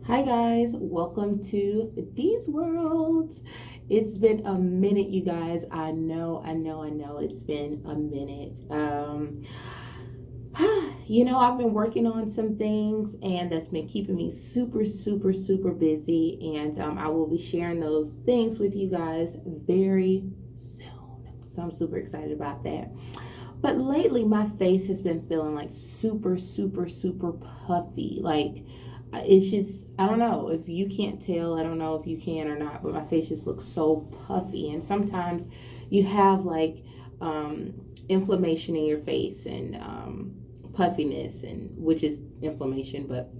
Hi guys, welcome to These Worlds. It's been a minute, you guys. I know it's been a minute. I've been working on some things and that's been keeping me super busy, and I will be sharing those things with you guys very soon. So I'm super excited about that. But lately my face has been feeling like super puffy. Like it's just, I don't know if you can't tell, I don't know if you can or not, but my face just looks so puffy. And sometimes you have like inflammation in your face and puffiness, and which is inflammation, but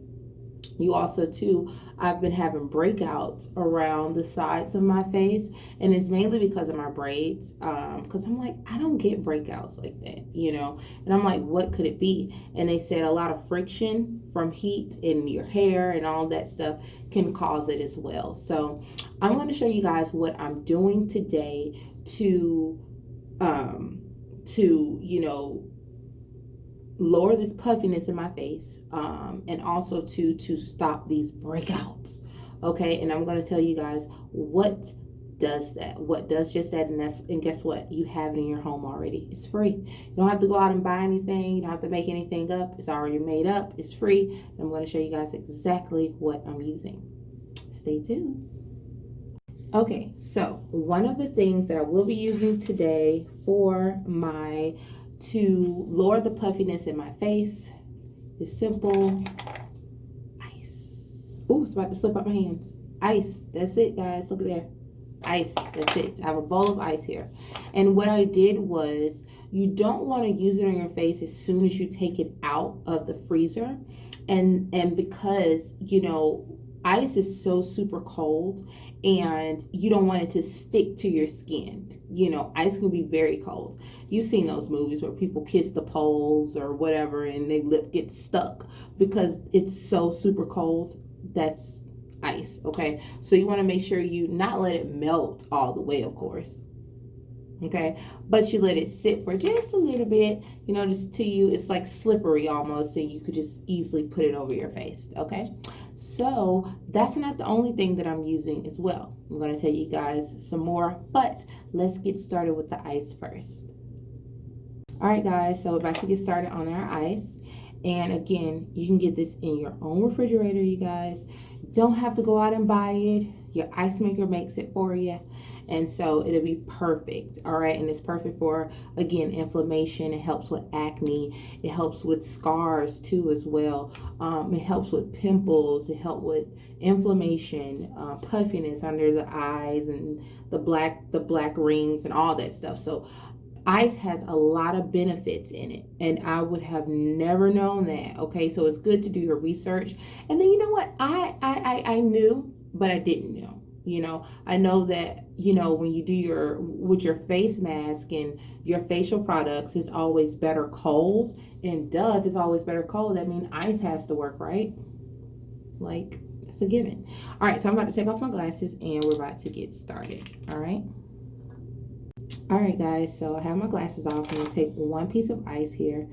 you also too, I've been having breakouts around the sides of my face, and it's mainly because of my braids, because I'm like, I don't get breakouts like that. And I'm like, what could it be? And they said a lot of friction from heat in your hair and all that stuff can cause it as well. So I'm going to show you guys what I'm doing today to lower this puffiness in my face, and also to stop these breakouts. Okay, and I'm going to tell you guys what does just that, and guess what, you have it in your home already. It's free. You don't have to go out and buy anything. You don't have to make anything up. It's already made up. It's free, and I'm going to show you guys exactly what I'm using. Stay tuned. Okay, so one of the things that I will be using today to lower the puffiness in my face is simple ice. Oh, it's about to slip out my hands. Ice. That's it, guys. Look at there. Ice. That's it. I have a bowl of ice here. And what I did was, you don't want to use it on your face as soon as you take it out of the freezer. And because, ice is so super cold, and you don't want it to stick to your skin. Ice can be very cold. You've seen those movies where people kiss the poles or whatever and their lip gets stuck because it's so super cold. That's ice, okay? So you want to make sure you not let it melt all the way, of course. Okay, but you let it sit for just a little bit, just to you, it's like slippery almost, and you could just easily put it over your face. Okay, so that's not the only thing that I'm using as well. I'm going to tell you guys some more, but let's get started with the ice first. All right, guys, so we're about to get started on our ice. And again, you can get this in your own refrigerator, you guys. Don't have to go out and buy it. Your ice maker makes it for you. And so it'll be perfect. All right. And it's perfect for, again, inflammation. It helps with acne. It helps with scars too as well. It helps with pimples. It helps with inflammation, puffiness under the eyes, and the black rings and all that stuff. So ice has a lot of benefits in it, and I would have never known that. Okay, so it's good to do your research. And then, you know what, I knew, but I didn't know. I know that, when you do with your face mask and your facial products, it's always better cold. And if it's always better cold, that means ice has to work, right? Like, it's a given. All right, so I'm about to take off my glasses and we're about to get started. All right. All right, guys, so I have my glasses off. I'm going to take one piece of ice here.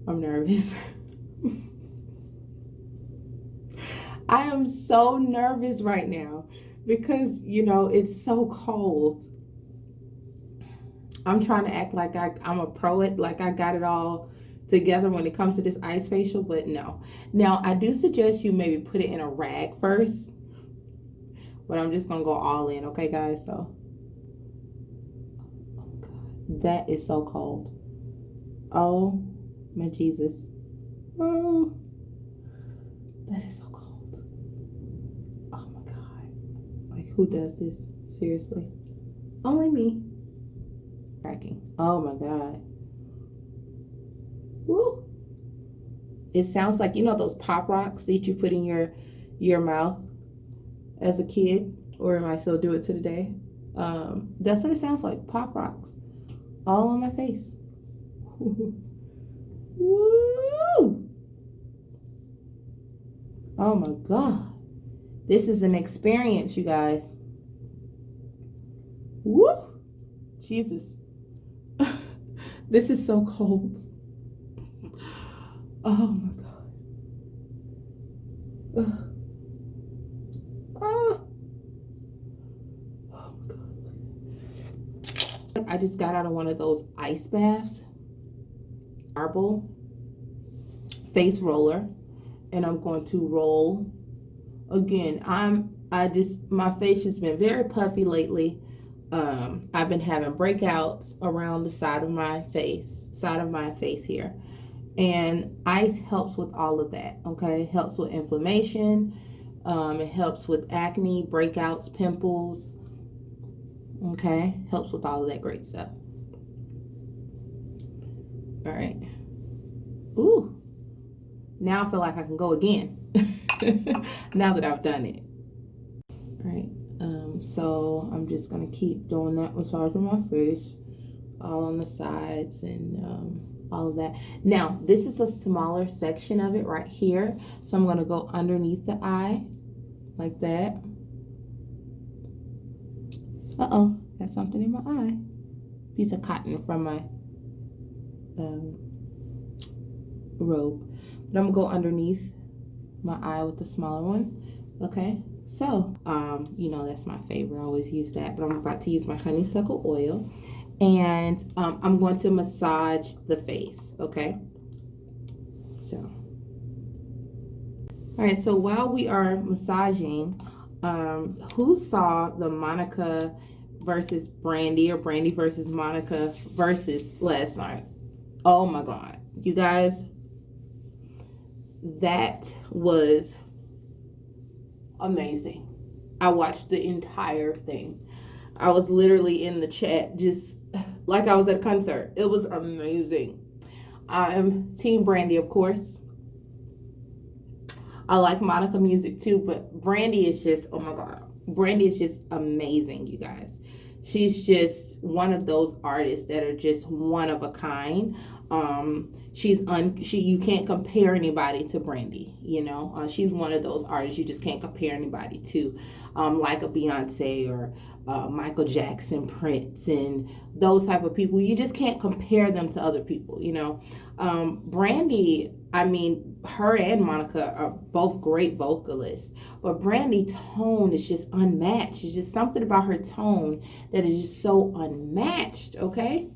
I'm nervous. I am so nervous right now because, it's so cold. I'm trying to act like I'm a pro at, like I got it all together when it comes to this ice facial, but no. Now, I do suggest you maybe put it in a rag first, but I'm just going to go all in, okay, guys? So that is so cold. Oh my Jesus. Oh, that is so cold. Oh my God. Like, who does this? Seriously. Only me. Cracking. Oh my God. Woo. It sounds like, those pop rocks that you put in your mouth as a kid, or am I still do it to today? That's what it sounds like. Pop rocks. All on my face. Woo! Oh my God. This is an experience, you guys. Woo! Jesus. This is so cold. Oh my God. Ugh. I just got out of one of those ice baths. Marble face roller, and I'm going to roll again. My face has been very puffy lately. I've been having breakouts around the side of my face here, and ice helps with all of that. Okay, it helps with inflammation. It helps with acne, breakouts, pimples. Okay, helps with all of that great stuff. All right. Ooh, now I feel like I can go again. Now that I've done it. All right. So I'm just gonna keep doing that, massaging my face, all on the sides and all of that. Now this is a smaller section of it right here, so I'm gonna go underneath the eye, like that. Uh-oh, got something in my eye. Piece of cotton from my robe. But I'm gonna go underneath my eye with the smaller one. Okay, so you know that's my favorite. I always use that, but I'm about to use my honeysuckle oil, and I'm going to massage the face. Okay, so all right, so while we are massaging, who saw the Monica versus Brandy, or Brandy versus Monica versus last night? Oh my god, you guys, that was amazing. I watched the entire thing. I was literally in the chat just like I was at a concert. It was amazing. I am Team Brandy, of course. I like Monica music too, but Brandy is just, oh my god, Brandy is just amazing, you guys. She's just one of those artists that are just one of a kind. You can't compare anybody to Brandy, you know. She's one of those artists you just can't compare anybody to, like a Beyonce or Michael Jackson, Prince, and those type of people. You just can't compare them to other people, you know. Brandy, I mean, her and Monica are both great vocalists, but Brandy's tone is just unmatched. It's just something about her tone that is just so unmatched, okay?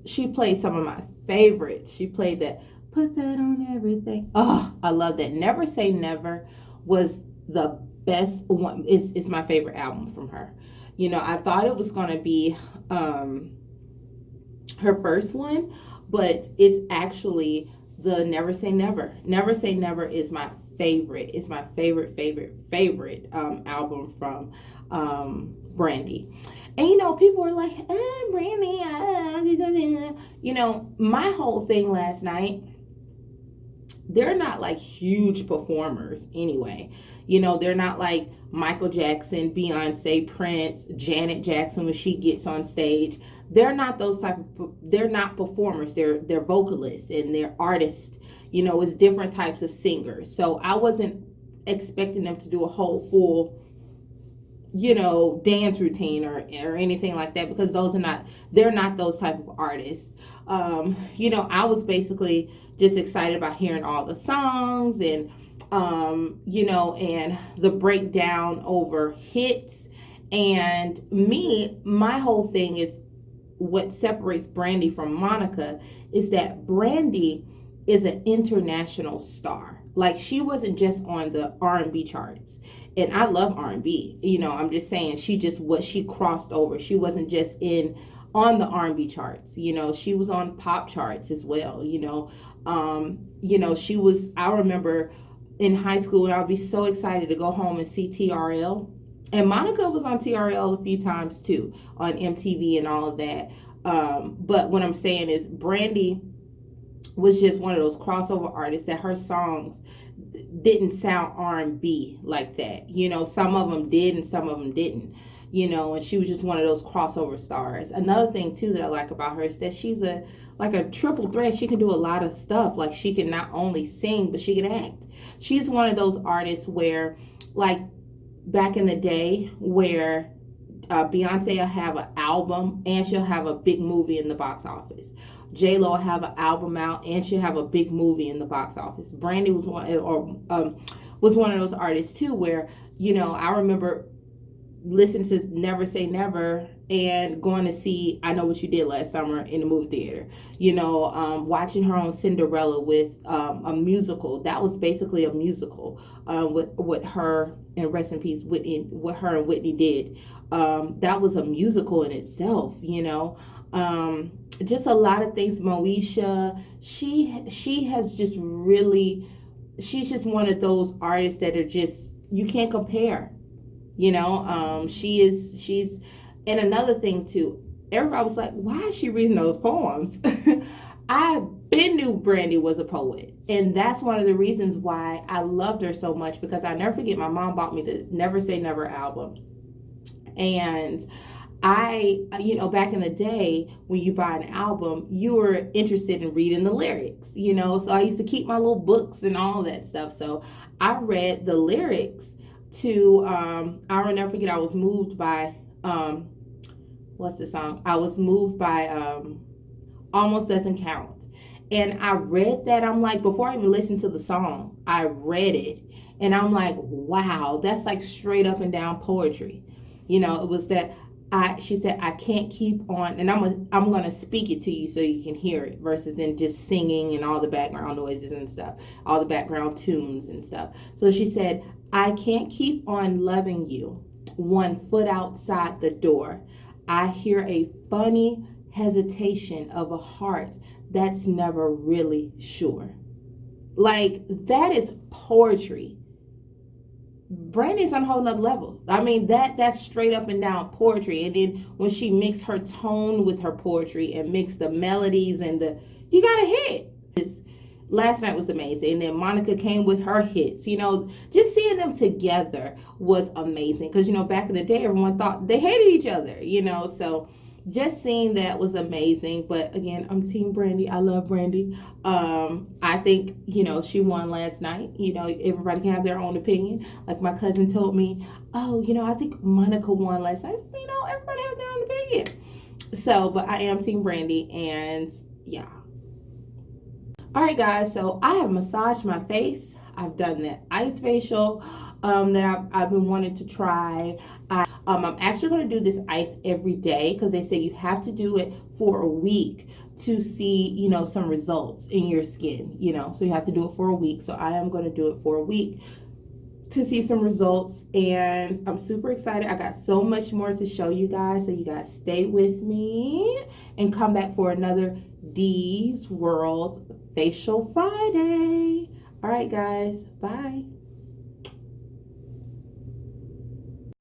She played some of my favorites. She played that, put that on everything. Oh, I love that. Never Say Never was the best one. It's my favorite album from her. You know, I thought it was going to be her first one, but it's actually the Never Say Never. Never Say Never is my favorite. It's my favorite album from Brandy. And you know, people were like, Brandy, you know, my whole thing last night, they're not like huge performers anyway. You know, they're not like Michael Jackson, Beyonce, Prince, Janet Jackson when she gets on stage. They're not those they're not performers. They're vocalists and they're artists. You know, it's different types of singers. So I wasn't expecting them to do a whole full, you know, dance routine or anything like that, because they're not those type of artists. You know, I was basically just excited about hearing all the songs and you know, and the breakdown over hits. And my whole thing is what separates Brandy from Monica is that Brandy is an international star. Like, she wasn't just on the R&B charts. And I love R&B. You know, I'm just saying she crossed over. She wasn't just on the R&B charts. You know, she was on pop charts as well. You know, I remember in high school, and I would be so excited to go home and see TRL. And Monica was on TRL a few times too, on MTV and all of that. But what I'm saying is Brandy was just one of those crossover artists that her songs didn't sound R&B like that. You know, some of them did and some of them didn't. You know, and she was just one of those crossover stars. Another thing too that I like about her is that she's like a triple threat. She can do a lot of stuff. Like, she can not only sing, but she can act. She's one of those artists where, like, back in the day where Beyonce will have an album and she'll have a big movie in the box office. J-Lo will have an album out and she'll have a big movie in the box office. Brandy was one of those artists too where, you know, I remember listening to Never Say Never and going to see I Know What You Did Last Summer in the movie theater. Watching her on Cinderella with a musical. That was basically a musical with her, and rest in peace, Whitney, what her and Whitney did. That was a musical in itself, just a lot of things. Moesha, she has just really, she's just one of those artists that are just, you can't compare. She's, and another thing too, everybody was like, why is she reading those poems? I been knew Brandy was a poet. And that's one of the reasons why I loved her so much, because I never forget, my mom bought me the Never Say Never album. And back in the day, when you buy an album, you were interested in reading the lyrics, so I used to keep my little books and all that stuff. So I read the lyrics to, I'll never forget, I was moved by, what's the song? I was moved by Almost Doesn't Count. And I read that, I'm like, before I even listened to the song, I read it. And I'm like, wow, that's like straight up and down poetry. It was that, she said, I can't keep on, and I'm going to speak it to you so you can hear it, versus than just singing and all the background noises and stuff, all the background tunes and stuff. So she said, I can't keep on loving you, 1 foot outside the door. I hear a funny hesitation of a heart that's never really sure. Like, that is poetry. Brandy's on a whole nother level. I mean, that's straight up and down poetry. And then when she mixed her tone with her poetry and mixed the melodies and you got a hit. Last night was amazing. And then Monica came with her hits. Just seeing them together was amazing. Because, back in the day, everyone thought they hated each other, so just seeing that was amazing. But again, I'm Team Brandy. I love Brandy. I think, she won last night. Everybody can have their own opinion. Like my cousin told me, I think Monica won last night. Everybody have their own opinion. So, but I am Team Brandy, and yeah. All right, guys. So I have massaged my face. I've done that ice facial that I've been wanting to try. I'm actually going to do this ice every day, because they say you have to do it for a week to see, some results in your skin, so you have to do it for a week. So I am going to do it for a week to see some results, and I'm super excited. I got so much more to show you guys, so you guys stay with me and come back for another Dee's World Facial Friday. All right, guys. Bye.